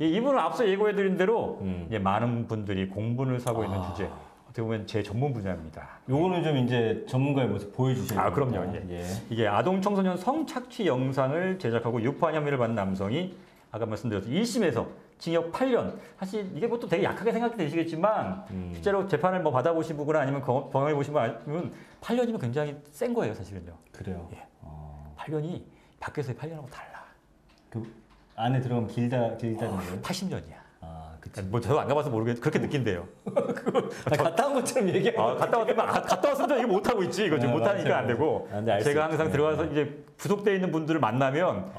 이분은 앞서 예고해드린 대로 이제 많은 분들이 공분을 사고 있는 주제. 어떻게 보면 제 전문 분야입니다. 요거는 좀 이제 전문가의 모습 보여주셔야 됩니다. 그럼요. 이게 아동 청소년 성착취 영상을 제작하고 유포한 혐의를 받는 남성이 아까 말씀드렸죠. 1심에서 징역 8년. 사실 이게 뭐 또 되게 약하게 생각이 되시겠지만 실제로 재판을 뭐 받아보신 분이나 아니면 경험해 보신 분 아니면 8년이면 굉장히 센 거예요, 사실은요. 그래요. 8년이 밖에서의 8년하고 달라. 그 안에 들어가면 길다는 거예요? 80년이야. 그치. 뭐 저도 안 가봐서 모르겠는데 그렇게 느낀대요. 갔다 온 것처럼 얘기해. 갔다 왔으면 이거 못 하고 있지. 이거 지금 못 하니까 안 되고. 제가 항상 들어가서 이제 구속돼 있는 분들을 만나면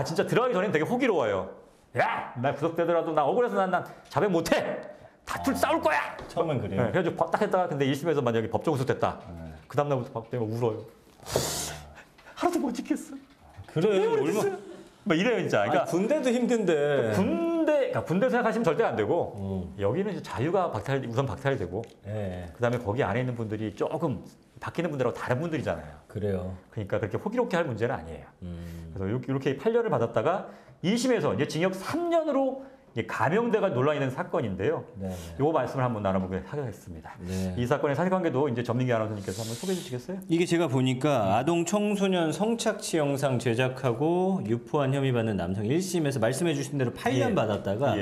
진짜 들어가기 전에는 되게 호기로워요. 야, 나 구속되더라도 나 억울해서 난 자백 못 해. 다툴 싸울 거야. 처음엔 그래요. 네, 그래가지고 딱 했다가 근데 1심에서 만약에 법정 구속됐다. 그 다음 날부터 밥 때문에 울어요. 하나도 못 지켰어. 그래. 얼마 뭐 이래요 진짜. 그러니까 군대도 힘든데. 군대 생각하시면 절대 안 되고 여기는 이제 자유가 우선 박탈되고 그다음에 거기 안에 있는 분들이 조금 바뀌는 분들하고 다른 분들이잖아요. 그래요. 그러니까 그렇게 호기롭게 할 문제는 아니에요. 그래서 이렇게 8년을 받았다가 2심에서 이제 징역 3년으로 감형돼가 논란이 된 사건인데요. 요 말씀을 한번 나눠보도록 하겠습니다. 이 사건의 사실관계도 이제 전민기 아나운서님께서 한번 소개해 주시겠어요? 이게 제가 보니까 아동 청소년 성착취 영상 제작하고 유포한 혐의 받는 남성 1심에서 말씀해 주신 대로 8년 받았다가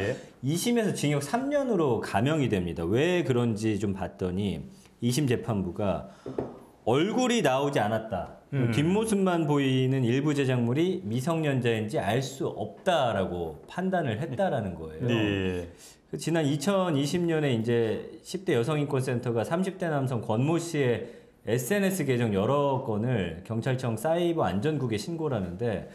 2심에서 징역 3년으로 감형이 됩니다. 왜 그런지 좀 봤더니 2심 재판부가 얼굴이 나오지 않았다. 뒷모습만 보이는 일부 제작물이 미성년자인지 알 수 없다라고 판단을 했다라는 거예요. 지난 2020년에 이제 10대 여성인권센터가 30대 남성 권모 씨의 SNS 계정 여러 건을 경찰청 사이버 안전국에 신고를 하는데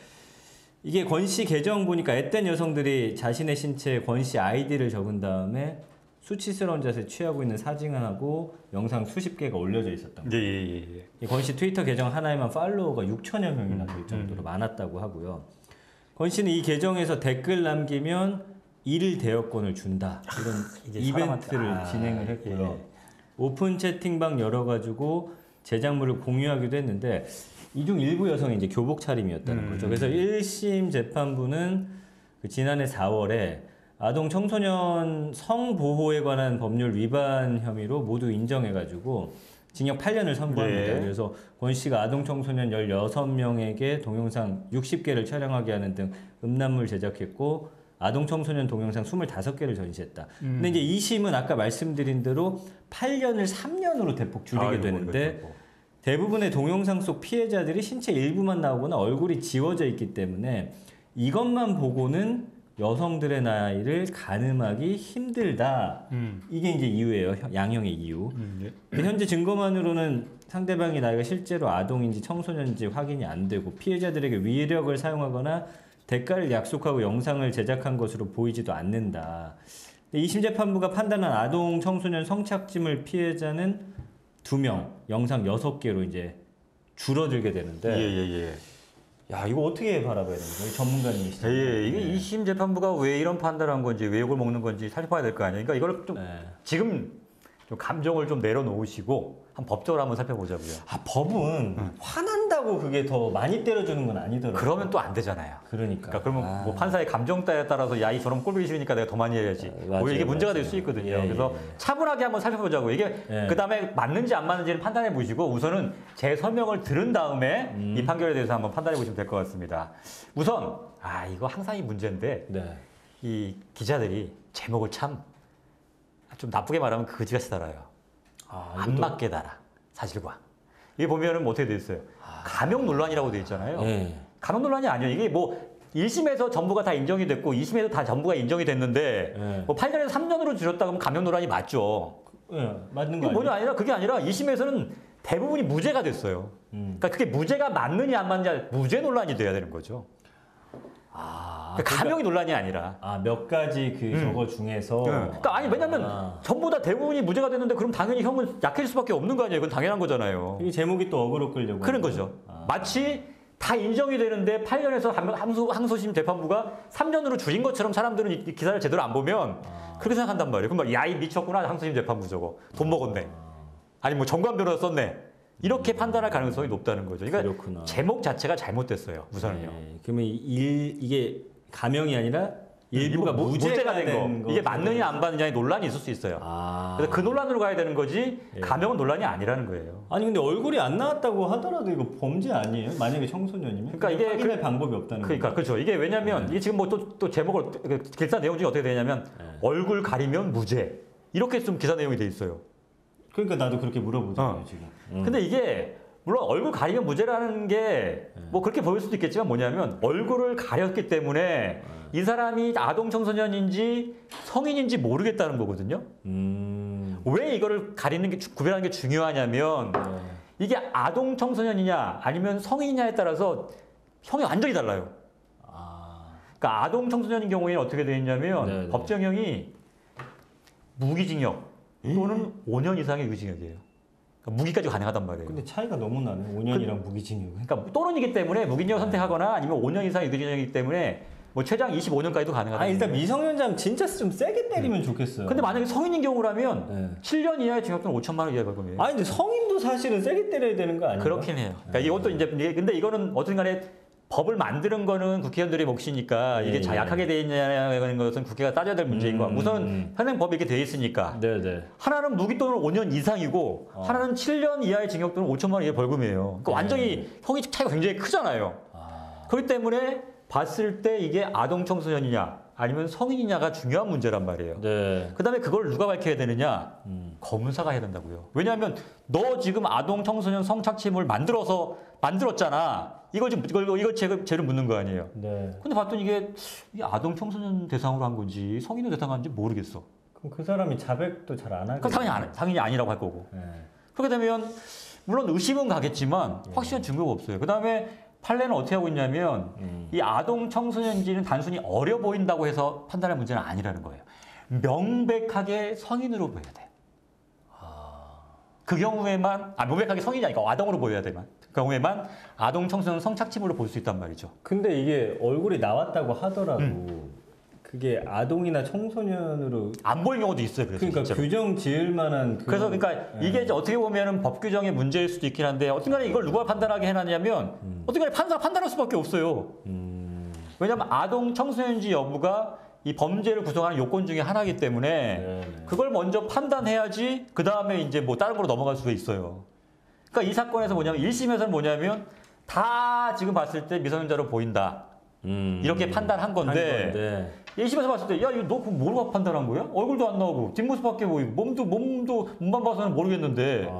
이게 권 씨 계정 보니까 앳된 여성들이 자신의 신체에 권 씨 아이디를 적은 다음에 수치스러운 자세 취하고 있는 사진하고 영상 수십 개가 올려져 있었던 거예요. 권 씨 트위터 계정 하나에만 팔로워가 6천여 명이나 될 정도로 많았다고 하고요. 권 씨는 이 계정에서 댓글 남기면 1일 대여권을 준다. 이런 이벤트를 진행을 했고요. 오픈 채팅방 열어가지고 제작물을 공유하기도 했는데 이 중 일부 여성이 이제 교복 차림이었다는 거죠. 그래서 1심 재판부는 지난해 4월에 아동 청소년 성보호에 관한 법률 위반 혐의로 모두 인정해가지고 징역 8년을 선고합니다. 그래서 권 씨가 아동 청소년 16명에게 동영상 60개를 촬영하게 하는 등 음란물 제작했고 아동 청소년 동영상 25개를 전시했다. 근데 이제 2심은 아까 말씀드린 대로 8년을 3년으로 대폭 줄이게 되는데 대부분의 동영상 속 피해자들이 신체 일부만 나오거나 얼굴이 지워져 있기 때문에 이것만 보고는 여성들의 나이를 가늠하기 힘들다. 이게 이제 이유예요. 양형의 이유. 현재 증거만으로는 상대방의 나이가 실제로 아동인지 청소년인지 확인이 안 되고 피해자들에게 위력을 사용하거나 대가를 약속하고 영상을 제작한 것으로 보이지도 않는다. 2심 재판부가 판단한 아동 청소년 성착취물 피해자는 2명, 영상 6개로 이제 줄어들게 되는데 야, 이거 어떻게 바라봐야 됩니까? 전문가님이시죠? 이게 2심 재판부가 왜 이런 판단을 한 건지, 왜 욕을 먹는 건지 살펴봐야 될 거 아니에요. 그러니까 이걸 좀 지금 좀 감정을 좀 내려놓으시고 한 법적으로 한번 살펴보자고요. 법은 화난다고 그게 더 많이 때려주는 건 아니더라고요. 그러면 또 안 되잖아요. 그러니까 그러면 뭐 판사의 감정 따에 따라서 야, 이 저런 꼴보기 싫으니까 내가 더 많이 해야지. 오히려 이게 문제가 될 수 있거든요. 그래서 차분하게 한번 살펴보자고요. 이게 그다음에 맞는지 안 맞는지는 판단해 보시고 우선은 제 설명을 들은 다음에 이 판결에 대해서 한번 판단해 보시면 될 것 같습니다. 우선 이거 항상 이 문제인데 이 기자들이 제목을 참 좀 나쁘게 말하면 그지같이 달아요. 안 맞게 달아, 사실과. 이게 보면은 뭐 어떻게 돼 있어요? 감형 논란이라고 돼 있잖아요. 감형 논란이 아니에요. 이게 뭐 1심에서 전부가 다 인정이 됐고 2심에서 다 전부가 인정이 됐는데 뭐 8년에서 3년으로 줄였다 그러면 감형 논란이 맞죠. 맞는 거 아니에요? 그게 아니라 2심에서는 대부분이 무죄가 됐어요. 그러니까 그게 무죄가 맞느냐 안 맞느냐 무죄 논란이 돼야 되는 거죠. 그러니까 감형이 논란이 아니라 몇 가지 저거 중에서 그러니까 왜냐면 전부 다 대부분이 무죄가 됐는데 그럼 당연히 형은 약해질 수밖에 없는 거 아니에요. 그건 당연한 거잖아요. 이 제목이 또 어그로 끌려고 그런 거죠. 마치 다 인정이 되는데 8년에서 항소심 재판부가 3년으로 줄인 것처럼 사람들은 이 기사를 제대로 안 보면 그렇게 생각한단 말이에요. 그럼 야, 이 미쳤구나 항소심 재판부 저거 돈 먹었네. 아니 뭐 정관 변호사 썼네. 이렇게 판단할 가능성이 높다는 거죠. 그러니까 그렇구나. 제목 자체가 잘못됐어요. 우선은요. 그러면 이게 감형이 아니라 일부가 무죄가 된 거. 이게 맞느냐 안 맞느냐의 논란이 있을 수 있어요. 그래서 그 논란으로 가야 되는 거지 감형은 논란이 아니라는 거예요. 아니 근데 얼굴이 안 나왔다고 하더라도 이거 범죄 아니에요? 만약에 청소년이면? 그러니까 이게 확인할 방법이 없다는 거예요. 그러니까 그렇죠. 이게 왜냐면 이게 지금 뭐 또 제목을 기사 내용 중에 어떻게 되냐면 얼굴 가리면 무죄 이렇게 좀 기사 내용이 돼 있어요. 그러니까 나도 그렇게 물어보잖아요 지금. 근데 이게 물론 얼굴 가리면 무죄라는 게 뭐 그렇게 보일 수도 있겠지만 뭐냐면 얼굴을 가렸기 때문에 이 사람이 아동 청소년인지 성인인지 모르겠다는 거거든요. 왜 이거를 가리는 게 구별하는 게 중요하냐면 이게 아동 청소년이냐 아니면 성인이냐에 따라서 형이 완전히 달라요. 그러니까 아동 청소년인 경우에는 어떻게 되어 있냐면 법정형이 무기징역 또는 5년 이상의 유기징역이에요. 그러니까 무기까지 가능하단 말이에요. 근데 차이가 너무 나네. 5년이랑 무기징역은. 그러니까 또는이기 때문에 무기징역 선택하거나 아니면 5년 이상 유기징역이기 때문에 뭐 최장 25년까지도 가능하다. 일단 미성년자는 진짜 좀 세게 때리면 좋겠어요. 근데 만약에 성인인 경우라면 7년 이하의 징역 또는 5천만 원 이하의 벌금이에요. 아니 근데 성인도 사실은 세게 때려야 되는 거 아니에요? 그렇긴 해요. 그러니까 이것도 이제 근데 이거는 어떤 간에 법을 만드는 거는 국회의원들의 몫이니까 이게 약하게 돼 있냐는 것은 국회가 따져야 될 문제인 거야. 우선 현행법이 이렇게 돼 있으니까. 하나는 무기 또는 5년 이상이고 하나는 7년 이하의 징역 또는 5천만 원 이하의 벌금이에요. 그러니까 완전히 형이 차이가 굉장히 크잖아요. 그렇기 때문에 봤을 때 이게 아동 청소년이냐 아니면 성인이냐가 중요한 문제란 말이에요. 그다음에 그걸 누가 밝혀야 되느냐? 검사가 해야 된다고요. 왜냐하면 너 지금 아동 청소년 성착취물 만들었잖아. 이걸 죄를 묻는 거 아니에요. 근데 봤더니 이게 아동 청소년 대상으로 한 건지 성인을 대상으로 한지 모르겠어. 그럼 그 사람이 자백도 잘 안 하겠죠? 당연히 아니라고 할 거고. 그렇게 되면 물론 의심은 가겠지만 확실한 증거가 없어요. 그다음에 판례는 어떻게 하고 있냐면 이 아동 청소년인지는 단순히 어려 보인다고 해서 판단할 문제는 아니라는 거예요. 명백하게 성인으로 보여야 돼. 그 경우에만 명백하게 성인이 아니고 아동으로 보여야 되만 그 경우에만 아동 청소년 성착취물로 볼 수 있단 말이죠. 근데 이게 얼굴이 나왔다고 하더라도 그게 아동이나 청소년으로 안 보이는 경우도 있어요. 그러니까 진짜로. 규정 지을 만한 그래서 그러니까 이게 이제 어떻게 보면은 법 규정의 문제일 수도 있긴 한데 어쨌든간에 이걸 누가 판단하게 해놨냐면 어쨌든간에 판사가 판단할 수밖에 없어요. 왜냐하면 아동 청소년인지 여부가 이 범죄를 구성하는 요건 중에 하나이기 때문에 그걸 먼저 판단해야지 그 다음에 이제 뭐 다른 걸로 넘어갈 수가 있어요. 그러니까 이 사건에서 뭐냐면 1심에서는 뭐냐면 다 지금 봤을 때 미성년자로 보인다. 이렇게 판단한 건데 1심에서 봤을 때 야 이거 너 그거 뭐로 판단한 거야? 얼굴도 안 나오고 뒷모습밖에 보이고 몸만 봐서는 모르겠는데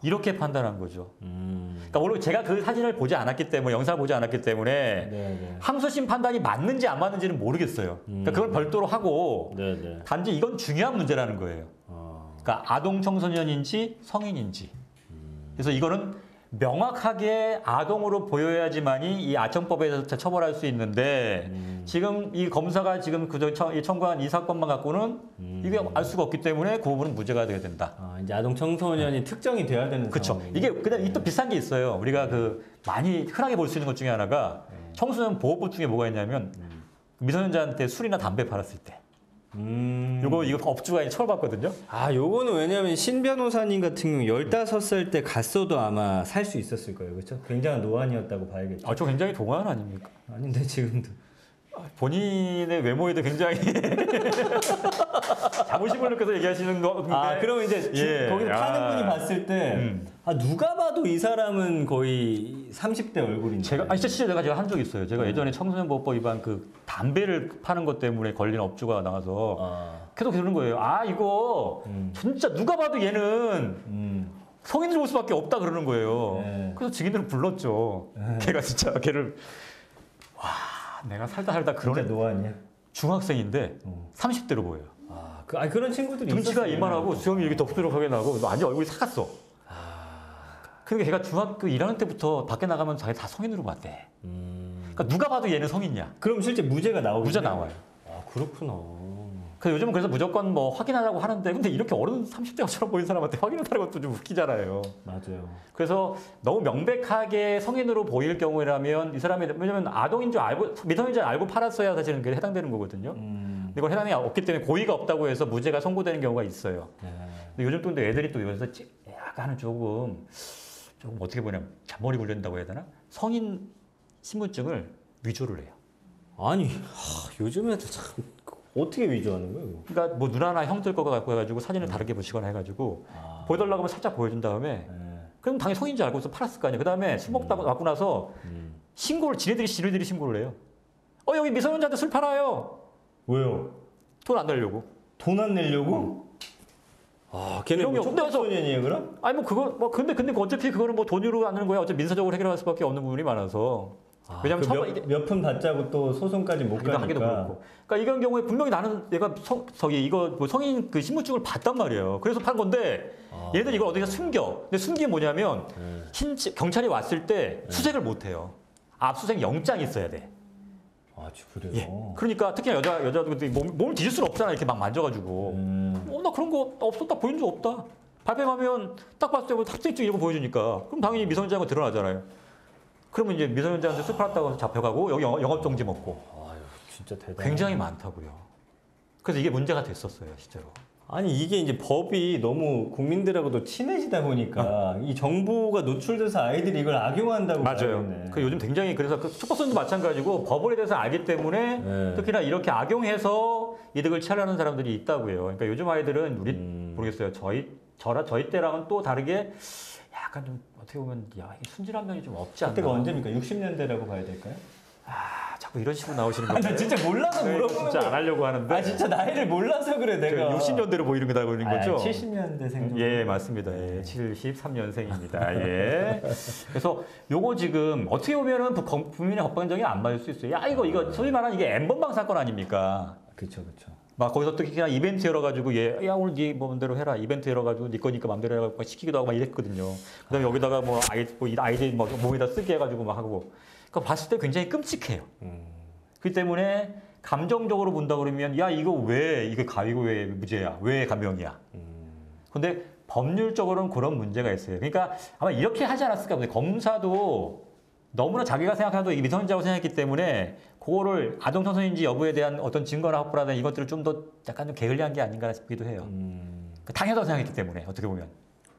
이렇게 판단한 거죠. 그러니까 물론 제가 그 사진을 보지 않았기 때문에 영상을 보지 않았기 때문에 항소심 판단이 맞는지 안 맞는지는 모르겠어요. 그러니까 그걸 별도로 하고 단지 이건 중요한 문제라는 거예요. 그러니까 아동 청소년인지 성인인지. 그래서 이거는 명확하게 아동으로 보여야지만이 이 아청법에서 처벌할 수 있는데 지금 이 검사가 지금 청구한 이 사건만 갖고는 이게 알 수가 없기 때문에 그 부분은 무죄가 되어야 된다. 이제 아동 청소년이 특정이 돼야 되는 그렇죠. 이게 그다음 또 비슷한 게 있어요. 우리가 그 많이 흔하게 볼 수 있는 것 중에 하나가 청소년 보호법 중에 뭐가 있냐면 미성년자한테 술이나 담배 팔았을 때. 이거 업주가 처벌받거든요. 요거는 왜냐면 신 변호사님 같은 경우 15살 때 갔어도 아마 살 수 있었을 거예요. 그렇죠? 굉장한 노안이었다고 봐야겠죠. 저 굉장히 동안 아닙니까? 아닌데 지금도. 본인의 외모에도 굉장히 자부심을 느껴서 얘기하시는 거. 그러면 이제 거기서 파는 분이 봤을 때 누가 봐도 이 사람은 거의 30대 얼굴인데. 진짜 제가 한 적이 있어요. 제가 예전에 청소년보호법 위반 그 담배를 파는 것 때문에 걸린 업주가 나가서 계속 그러는 거예요. 이거 진짜 누가 봐도 얘는 성인들 볼 수밖에 없다 그러는 거예요. 그래서 증인들을 불렀죠. 걔가 진짜 걔를 내가 살다 그런 애 노안이야? 중학생인데 30대로 보여요. 그런 친구들이 등치가 이만하고 수염이 이렇게 덥수룩하게 나고 완전 얼굴이 삭았어. 그러니까 걔가 중학교 1학년 때부터 밖에 나가면 자기 다 성인으로 봤대. 그러니까 누가 봐도 얘는 성인이야. 그럼 실제 무죄가 나오죠? 무죄 나와요. 그렇구나. 요즘은 그래서 무조건 뭐 확인하라고 하는데 근데 이렇게 어른 30대처럼 보이는 사람한테 확인한다는 것도 좀 웃기잖아요. 맞아요. 그래서 너무 명백하게 성인으로 보일 경우라면 이 사람이 왜냐면 아동인 줄 알고 미성인 줄 알고 팔았어야 사실은 그게 해당되는 거거든요. 근데 이건 해당이 없기 때문에 고의가 없다고 해서 무죄가 선고되는 경우가 있어요. 근데 요즘 또 근데 애들이 또 여기서 약간은 조금 어떻게 보냐면 잔머리 굴린다고 해야 되나? 성인 신분증을 위조를 해요. 아니 요즘 애들 참 어떻게 위조하는 거예요? 이거? 그러니까 뭐 누나나 형들 거가 갖고 해가지고 사진을 다르게 붙이거나 해가지고 보여달라고 하면 살짝 보여준 다음에 그럼 당연히 성인인 줄 알고서 팔았을 거 아니에요. 그 다음에 술 먹다가 갖고 나서 신고를 지네들이 신고를 해요. 여기 미성년자한테 술 팔아요. 왜요? 돈 안 내려고. 돈 안 내려고? 걔네 뭐 청소년이에요 그럼? 아니 뭐 그거 뭐 근데 어차피 그거는 뭐 돈으로 안 하는 거야. 어차피 민사적으로 해결할 수밖에 없는 부분이 많아서. 왜냐면 몇 푼 받자고 또 소송까지 못 가니까. 하기도 그렇고. 그러니까 이런 경우에 분명히 나는 내가 이거 뭐 성인 그 신분증을 봤단 말이에요. 그래서 판 건데 얘네들 이걸 어디서 숨겨. 근데 숨긴 게 뭐냐면 경찰이 왔을 때 수색을 못 해요. 압수수색 영장이 있어야 돼. 그래요? 예. 그러니까 특히 여자도 몸을 뒤질 수는 없잖아. 이렇게 막 만져가지고. 나 그런 거 없어. 딱 보여준 적 없다. 발뺌하면 딱 봤을 때 학생증 이런 거 보여주니까. 그럼 당연히 미성년자가 드러나잖아요. 그러면 이제 미성년자한테 술 팔았다고 해서 잡혀가고 여기 영업정지 먹고. 진짜 대단. 굉장히 많다고요. 그래서 이게 문제가 됐었어요, 실제로. 아니 이게 이제 법이 너무 국민들하고도 친해지다 보니까 이 정보가 노출돼서 아이들이 이걸 악용한다고. 맞아요. 그 요즘 굉장히 그래서 그 슈퍼선도 마찬가지고 법원에 대해서 알기 때문에 특히나 이렇게 악용해서 이득을 취하려는 사람들이 있다고요. 그러니까 요즘 아이들은 우리 모르겠어요. 저희 때랑은 또 다르게 약간 좀 어떻게 보면 순진한 면이 좀 없지 않나. 그때가 언제입니까? 60년대라고 봐야 될까요? 자꾸 이런 식으로 나오시는 거예요. 나 진짜 몰라서 물어보는 진짜 안 하려고 하는데. 진짜 나이를 몰라서 그래 내가. 60년대로 보이는 거다 보는 거죠? 70년대생. 예, 맞습니다. 예, 73년생입니다. 예. 그래서 요거 지금 어떻게 보면은 국민의 법관정이 안 맞을 수 있어요. 이거 소위 말하는 이게 N번방 사건 아닙니까? 그렇죠. 막 거기서 또 그냥 이벤트 열어가지고 오늘 네 맘대로 해라. 이벤트 열어가지고 네 거니까 맘대로 해라고 시키기도 하고 막 이랬거든요. 그다음에 여기다가 뭐 아이디 막 몸에다 쓰게 해가지고 막 하고. 그러니까 봤을 때 굉장히 끔찍해요. 그렇기 때문에 감정적으로 본다 그러면 이게 가위고 왜 무죄야? 왜 감형이야? 근데 법률적으로는 그런 문제가 있어요. 그러니까 아마 이렇게 하지 않았을까 보네. 검사도 너무나 자기가 생각해도 이게 미성년자라고 생각했기 때문에 그거를 아동 청소년인지 여부에 대한 어떤 증거나 확보라든 이것들을 좀 더 약간 좀 게을리한 게 아닌가 싶기도 해요. 당연하다고 생각했기 때문에 어떻게 보면.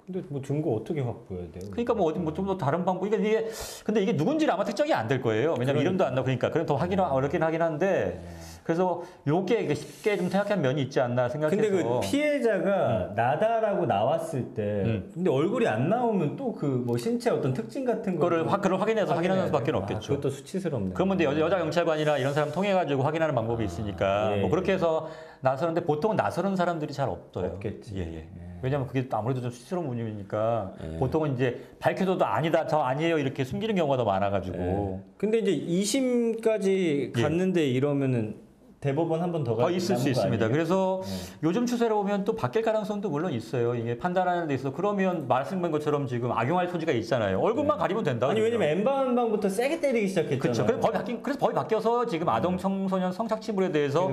근데 뭐 증거 어떻게 확보해야 돼요? 그러니까 뭐 좀 더 다른 방법. 근데 이게 누군지를 아마 특정이 안 될 거예요. 왜냐면 이름도 안 나고 그러니까 그럼 더 어렵긴 하긴 한데. 그래서 요게 쉽게 좀 생각한 면이 있지 않나 생각해서. 근데 그 피해자가 나다라고 나왔을 때, 근데 얼굴이 안 나오면 또 그 뭐 신체 어떤 특징 같은 거를 확인해서 확인하는 수밖에 없겠죠. 그것도 수치스럽네. 그러면 여자 경찰관이나 이런 사람 통해 가지고 확인하는 방법이 있으니까 뭐 그렇게 해서 나서는데 보통은 나서는 사람들이 잘 없어요. 없겠지. 예. 왜냐면 그게 아무래도 좀 수치스러운 문제니까 보통은 이제 밝혀줘도 아니다, 저 아니에요 이렇게 숨기는 경우가 더 많아가지고. 근데 이제 2심까지 갔는데 이러면은 대법원 한 번 더 있을 수 있습니다. 그래서 요즘 추세로 보면 또 바뀔 가능성도 물론 있어요. 이게 판단하는 데 있어서 그러면 말씀한 것처럼 지금 악용할 소지가 있잖아요. 얼굴만 가리면 된다. 아니 왜냐면 N방부터 세게 때리기 시작했잖아요. 그렇죠. 그래서 법이 바뀌어서 지금 아동 청소년 성착취물에 대해서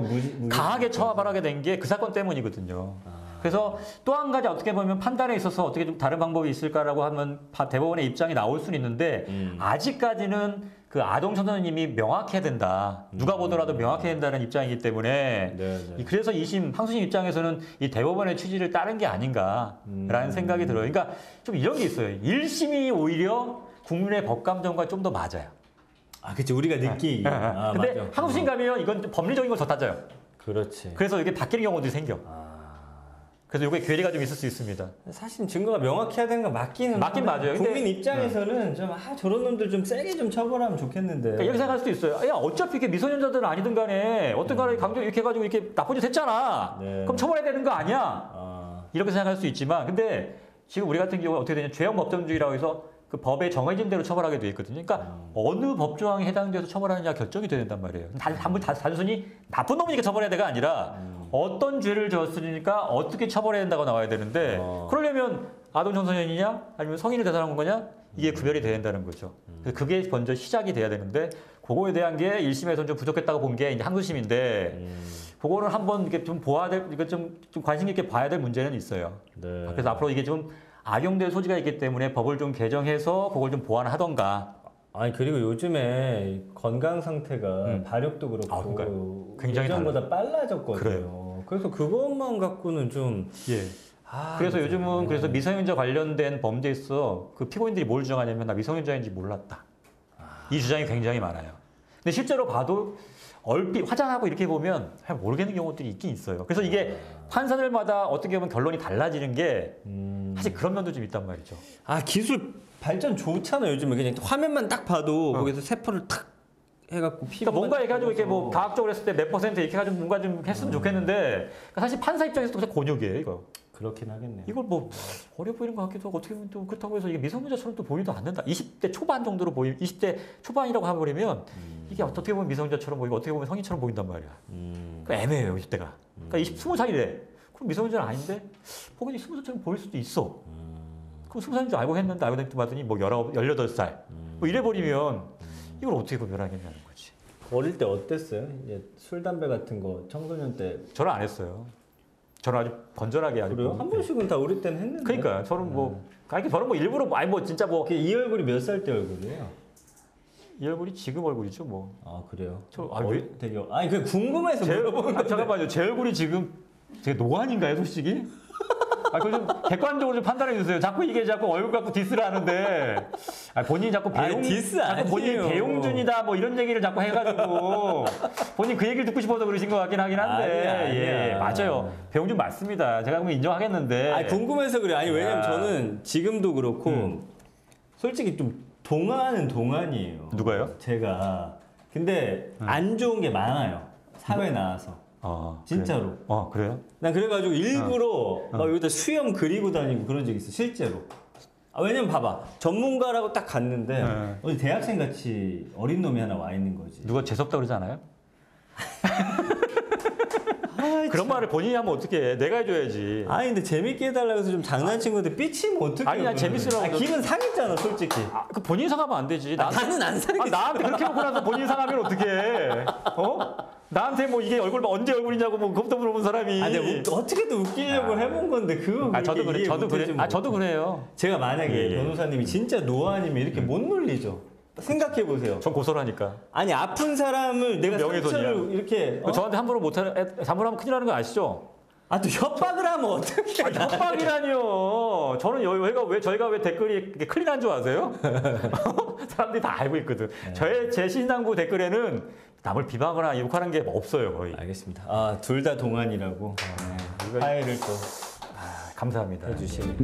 강하게 처벌하게 된 게 그 사건 때문이거든요. 그래서 또 한 가지 어떻게 보면 판단에 있어서 어떻게 좀 다른 방법이 있을까라고 하면 대법원의 입장이 나올 수는 있는데 아직까지는 그 아동 청소년님이 명확해야 된다. 누가 보더라도 명확해야 된다는 입장이기 때문에 그래서 2심 항소심 입장에서는 이 대법원의 취지를 따른 게 아닌가라는 생각이 들어요. 그러니까 좀 이런 게 있어요. 1심이 오히려 국민의 법감정과 좀 더 맞아요. 그치 우리가 느끼기. 근데 맞아. 항소심 가면 이건 좀 법리적인 걸 더 따져요. 그렇지. 그래서 이게 바뀌는 경우도 생겨. 그래서 이게 괴리가 좀 있을 수 있습니다. 사실 증거가 명확해야 되는 건 맞긴 맞아요. 국민 입장에서는 좀 저런 놈들 좀 세게 좀 처벌하면 좋겠는데. 그러니까 이렇게 생각할 수도 있어요. 어차피 이게 미성년자들은 아니든 간에 어떤 간에 강제 이렇게 해가지고 이렇게 나쁜 짓 했잖아. 그럼 처벌해야 되는 거 아니야? 이렇게 생각할 수 있지만 근데 지금 우리 같은 경우는 어떻게 되냐. 죄형 법정주의라고 해서 그 법에 정해진 대로 처벌하게 돼 있거든요. 그러니까 어느 법조항에 해당돼서 처벌하느냐 결정이 돼야 된단 말이에요. 단순히 나쁜 놈이니까 처벌해야 돼가 아니라 어떤 죄를 졌으니까 어떻게 처벌해야 된다고 나와야 되는데 그러려면 아동 청소년이냐 아니면 성인을 대상한 거냐 이게 구별이 돼야 된다는 거죠. 그래서 그게 먼저 시작이 돼야 되는데 그거에 대한 게 1심에서는 좀 부족했다고 본 게 이제 항소심인데 그거는 한번 이게 좀 이거 좀 관심 있게 봐야 될 문제는 있어요. 그래서 앞으로 이게 좀 악용될 소지가 있기 때문에 법을 좀 개정해서 그걸 좀 보완하던가. 아니 그리고 요즘에 건강 상태가 발육도 그렇고 굉장히 예전보다 빨라졌거든요. 그래요. 그래서 그것만 갖고는 좀 그래서 요즘은 그래서 미성년자 관련된 범죄에 있어 그 피고인들이 뭘 주장하냐면 나 미성년자인지 몰랐다. 이 주장이 굉장히 많아요. 근데 실제로 봐도 얼핏 화장하고 이렇게 보면 잘 모르겠는 경우들이 있긴 있어요. 그래서 이게 판사들마다 어떻게 보면 결론이 달라지는 게 사실 그런 면도 좀 있단 말이죠. 아 기술 발전 좋잖아요. 요즘에 그냥 화면만 딱 봐도 거기서 세포를 탁 해갖고 피. 그러니까 뭔가 해가지고 이렇게 뭐 과학적으로 했을 때 몇 퍼센트 이렇게 해가지고 뭔가 좀 했으면 좋겠는데 그러니까 사실 판사 입장에서도 그냥 곤욕이에요 이거. 그렇긴 하겠네요. 이걸 뭐 어려 보이는 것 같기도 하고 어떻게 보면 또 그렇다고 해서 이게 미성년자처럼 또 보이도 않는다. 20대 초반 정도로 20대 초반이라고 해버리면 이게 어떻게 보면 미성년자처럼 보이고 어떻게 보면 성인처럼 보인단 말이야. 그러니까 애매해요 20대가. 그러니까 20살이래. 그럼 미성년자는 아닌데 보기엔 20살처럼 보일 수도 있어. 그럼 20살인 줄 알고 했는데 알고 봤더니 뭐 18살 뭐 이래버리면 이걸 어떻게 구별하겠냐는 거지. 어릴 때 어땠어요? 이제 술 담배 같은 거 청소년 때. 저는 안 했어요. 저는 아주 건전하게 아주. 그래요? 한 번씩은 다 우리 때는 했는데. 그러니까 저는 뭐 아니 저는 뭐 일부러 아니 뭐 진짜 뭐 이 얼굴이 몇 살 때 얼굴이에요? 이 얼굴이 지금 얼굴이죠 뭐. 아 그래요? 되게 아니 그 궁금해서 물어보는 건데. 잠깐만요. 제 얼굴이 지금 되게 노안인가요, 솔직히? 그걸 좀 객관적으로 좀 판단해 주세요. 자꾸 얼굴 갖고 디스를 하는데 본인이 자꾸 본인이 배용준이다 뭐 이런 얘기를 자꾸 해가지고 본인 그 얘기를 듣고 싶어서 그러신 것 같긴 하긴 한데 아니야. 예, 맞아요. 배용준 맞습니다. 제가 그럼 인정하겠는데. 궁금해서 그래. 아니 왜냐면 저는 지금도 그렇고 솔직히 좀 동안이에요. 누가요? 제가. 근데 안 좋은 게 많아요. 사회 나와서. 진짜로. 그래. 그래요? 난 그래가지고 일부러 막 여기다 수염 그리고 다니고 그런 적 있어, 실제로. 왜냐면 봐봐. 전문가라고 딱 갔는데 어디 대학생 같이 어린 놈이 하나 와 있는 거지. 누가 재수없다 그러지 않아요? 그런 말을 본인이 하면 어떡해. 내가 해줘야지. 아니 근데 재밌게 해달라고 해서 좀 장난친 건데 삐치면 어떡해. 아니 난 재밌으라고. 기분 상했잖아 솔직히. 그 본인 상하면 안 되지. 나는 안 상했어. 나한테 그렇게 놓고 나서 본인 상하면 어떡해. 나한테 뭐 이게 언제 얼굴이냐고 뭐 그것도 물어본 사람이. 내가 어떻게든 웃기려고 해본 건데 그거 저도 그래요. 제가 만약에 변호사님이 진짜 노안이면 이렇게 못 놀리죠. 생각해 보세요. 전 고소하니까. 아니 아픈 사람을 내가 상처를 이렇게 저한테 함부로 하면 큰일 나는 거 아시죠? 또 협박을 하면 어떡해. 협박이라니요. 저는 저희가 왜 댓글이 이렇게 클린한 줄 아세요? 사람들이 다 알고 있거든. 제 신당부 댓글에는 남을 비방하거나 욕하는 게 없어요 거의. 알겠습니다. 둘 다 동안이라고 화해를 또 감사합니다. 해주시네.